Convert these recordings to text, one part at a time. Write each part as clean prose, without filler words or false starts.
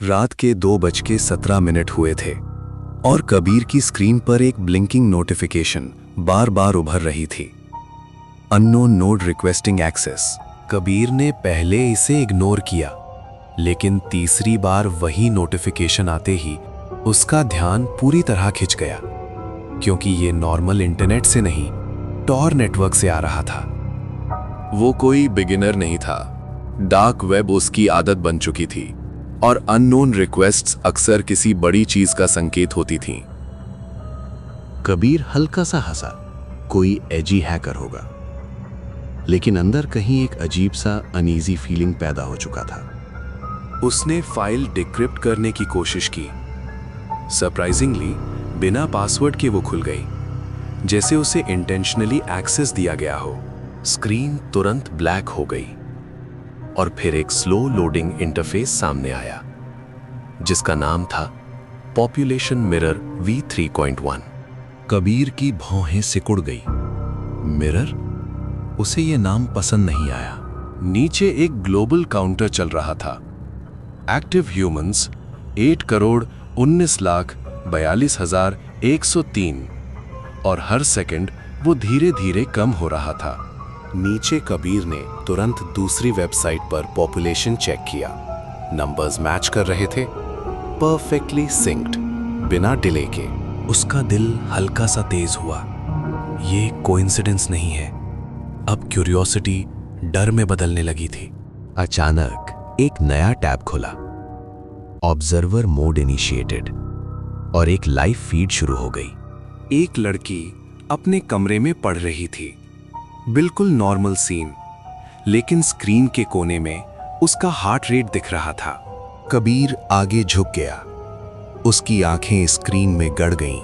रात के 2:17 हुए थे और कबीर की स्क्रीन पर एक ब्लिंकिंग नोटिफिकेशन बार बार उभर रही थी। Unknown node requesting access. Kabir ने पहले इसे इग्नोर किया, लेकिन तीसरी बार वही नोटिफिकेशन आते ही उसका ध्यान पूरी तरह खिंच गया, क्योंकि ये नॉर्मल इंटरनेट से नहीं, टॉर नेटवर्क से आ रहा था। वो कोई बिगिनर नहीं था। डार्क वेब उसकी आदत बन चुकी थी और अननोन रिक्वेस्ट्स अक्सर किसी बड़ी चीज का संकेत होती थीं। कबीर हल्का सा हंसा, कोई एजी हैकर होगा, लेकिन अंदर कहीं एक अजीब सा अनईजी फीलिंग पैदा हो चुका था। उसने फाइल डिक्रिप्ट करने की कोशिश की। सरप्राइजिंगली बिना पासवर्ड के वो खुल गई, जैसे उसे इंटेंशनली एक्सेस दिया गया हो। स्क्रीन तुरंत ब्लैक हो गई और फिर एक स्लो लोडिंग इंटरफेस सामने आया, जिसका नाम था पॉपुलेशन मिरर V3.1। कबीर की भौहें सिकुड़ गई। मिरर? उसे ये नाम पसंद नहीं आया। नीचे एक ग्लोबल काउंटर चल रहा था। एक्टिव ह्यूमंस 8,19,42,103 और हर सेकंड वो धीरे धीरे कम हो रहा था। नीचे कबीर ने तुरंत दूसरी वेबसाइट पर पॉपुलेशन चेक किया। नंबर्स मैच कर रहे थे, परफेक्टली सिंक्ड, बिना डिले के। उसका दिल हल्का सा तेज हुआ। ये कोइंसिडेंस नहीं है। अब क्यूरियोसिटी डर में बदलने लगी थी। अचानक एक नया टैब खुला, ऑब्जर्वर मोड इनिशिएटेड, और एक लाइव फीड शुरू हो गई। एक लड़की अपने कमरे में पढ़ रही थी। बिल्कुल नॉर्मल सीन, लेकिन स्क्रीन के कोने में उसका हार्ट रेट दिख रहा था। कबीर आगे झुक गया। उसकी आंखें स्क्रीन में गड़ गईं,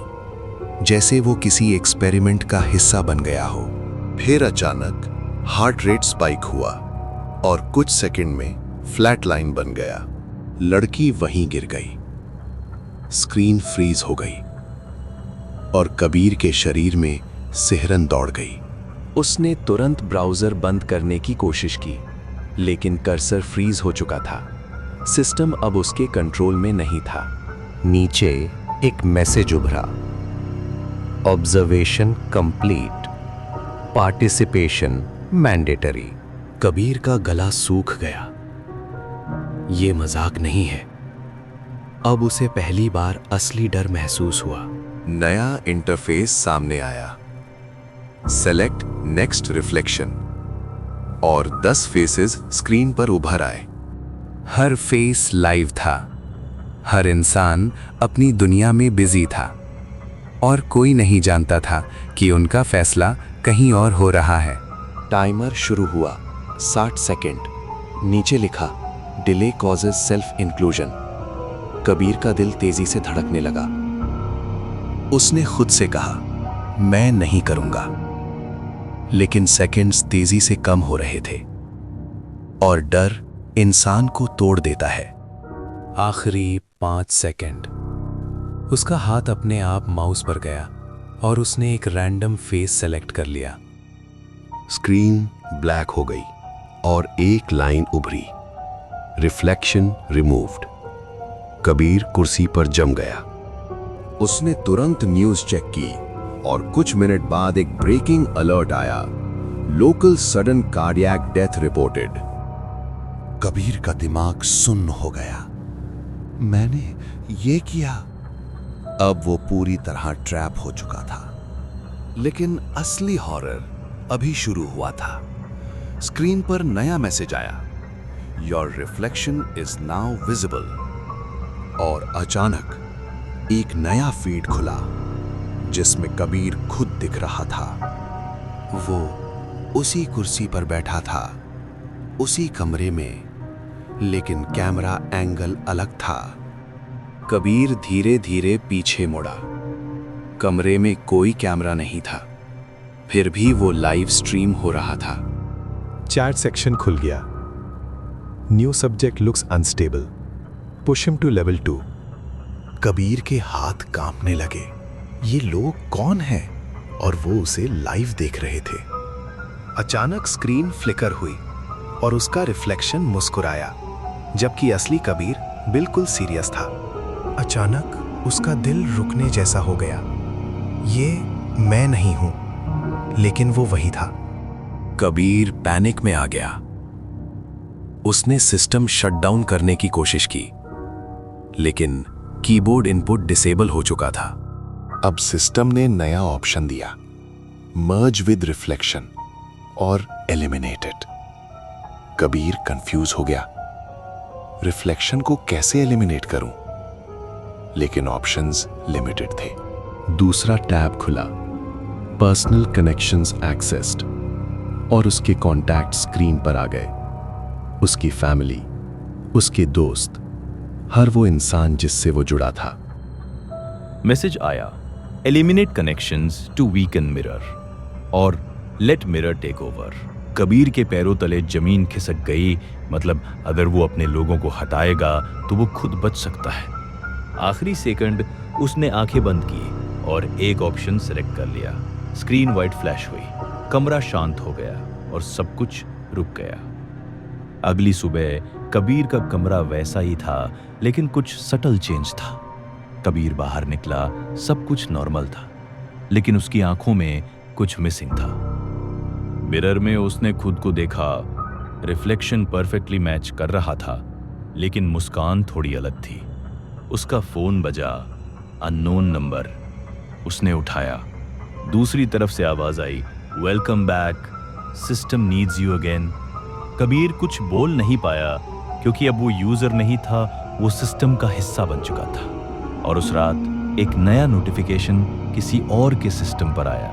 जैसे वो किसी एक्सपेरिमेंट का हिस्सा बन गया हो। फिर अचानक हार्ट रेट स्पाइक हुआ और कुछ सेकंड में फ्लैट लाइन बन गया। लड़की वहीं गिर गई। स्क्रीन फ्रीज हो गई और कबीर के शरीर में सिहरन दौड़ गई। उसने तुरंत ब्राउजर बंद करने की कोशिश की, लेकिन कर्सर फ्रीज हो चुका था। सिस्टम अब उसके कंट्रोल में नहीं था। नीचे एक मैसेज उभरा, observation complete, participation mandatory. Kabir का गला सूख गया। ये मजाक नहीं है। अब उसे पहली बार असली डर महसूस हुआ। नया इंटरफेस सामने आया। सेलेक्ट नेक्स्ट रिफ्लेक्शन और 10 फेसेस स्क्रीन पर उभर आए। हर फेस लाइव था। हर इंसान अपनी दुनिया में बिजी था और कोई नहीं जानता था कि उनका फैसला कहीं और हो रहा है। टाइमर शुरू हुआ। 60 सेकंड। नीचे लिखा, delay causes self inclusion. Kabir का दिल तेजी से धड़कने लगा। उसने खुद से कहा, मैं नहीं करूंगा। लेकिन सेकंड्स तेजी से कम हो रहे थे और डर इंसान को तोड़ देता है। आखिरी 5 सेकंड। उसका हाथ अपने आप माउस पर गया और उसने एक रैंडम फेस सेलेक्ट कर लिया। स्क्रीन ब्लैक हो गई और एक लाइन उभरी, रिफ्लेक्शन रिमूव्ड। कबीर कुर्सी पर जम गया। उसने तुरंत न्यूज चेक की और कुछ मिनट बाद एक ब्रेकिंग अलर्ट आया, local sudden cardiac death reported. Kabir का दिमाग सुन्न हो गया। मैंने ये किया। अब वो पूरी तरह ट्रैप हो चुका था। लेकिन असली हॉरर अभी शुरू हुआ था। स्क्रीन पर नया मैसेज आया, your reflection is now visible. और अचानक एक नया फीड खुला, जिसमें कबीर खुद दिख रहा था। वो उसी कुर्सी पर बैठा था, उसी कमरे में, लेकिन कैमरा एंगल अलग था। कबीर धीरे धीरे पीछे मुड़ा। कमरे में कोई कैमरा नहीं था, फिर भी वो लाइव स्ट्रीम हो रहा था। चैट सेक्शन खुल गया। New subject looks unstable, push him to level 2। Kabir के हाथ कांपने लगे। ये लोग कौन हैं? और वो उसे लाइव देख रहे थे। अचानक स्क्रीन फ्लिकर हुई और उसका रिफ्लेक्शन मुस्कुराया, जबकि असली कबीर बिल्कुल सीरियस था। अचानक उसका दिल रुकने जैसा हो गया। ये मैं नहीं हूं, लेकिन वो वही था। कबीर पैनिक में आ गया। उसने सिस्टम शट डाउन करने की कोशिश की, लेकिन कीबोर्ड इनपुट डिसेबल हो चुका था। अब सिस्टम ने नया ऑप्शन दिया, मर्ज विद रिफ्लेक्शन और एलिमिनेटेड। कबीर कंफ्यूज हो गया, रिफ्लेक्शन को कैसे एलिमिनेट करूं? लेकिन ऑप्शंस लिमिटेड थे। दूसरा टैब खुला, पर्सनल कनेक्शंस एक्सेस्ड, और उसके कॉन्टैक्ट स्क्रीन पर आ गए। उसकी फैमिली, उसके दोस्त, हर वो इंसान जिससे वो जुड़ा था। मैसेज आया, eliminate connections to weaken mirror और let mirror take over. Kabir के पैरों तले जमीन खिसक गई। मतलब अगर वो अपने लोगों को हटाएगा तो वो खुद बच सकता है। आखिरी सेकंड उसने आंखें बंद की और एक ऑप्शन सेलेक्ट कर लिया। स्क्रीन वाइट फ्लैश हुई, कमरा शांत हो गया और सब कुछ रुक गया। अगली सुबह कबीर का कमरा वैसा ही था, लेकिन कुछ सटल चेंज था। कबीर बाहर निकला, सब कुछ नॉर्मल था, लेकिन उसकी आंखों में कुछ मिसिंग था। मिरर में उसने खुद को देखा। रिफ्लेक्शन परफेक्टली मैच कर रहा था, लेकिन मुस्कान थोड़ी अलग थी। उसका फोन बजा, अननोन नंबर। उसने उठाया। दूसरी तरफ से आवाज आई, welcome back, system needs you again. Kabir कुछ बोल नहीं पाया, क्योंकि अब वो यूजर नहीं था, वो सिस्टम का हिस्सा बन चुका था। और उस रात एक नया नोटिफिकेशन किसी और के सिस्टम पर आया,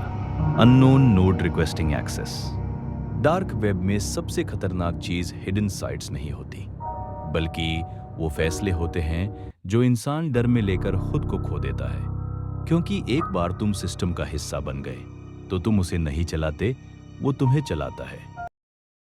unknown node requesting access. Dark web में सबसे खतरनाक चीज हिडन साइट्स नहीं होती, बल्कि वो फैसले होते हैं जो इंसान डर में लेकर खुद को खो देता है। क्योंकि एक बार तुम सिस्टम का हिस्सा बन गए तो तुम उसे नहीं चलाते, वो तुम्हें चलाता है।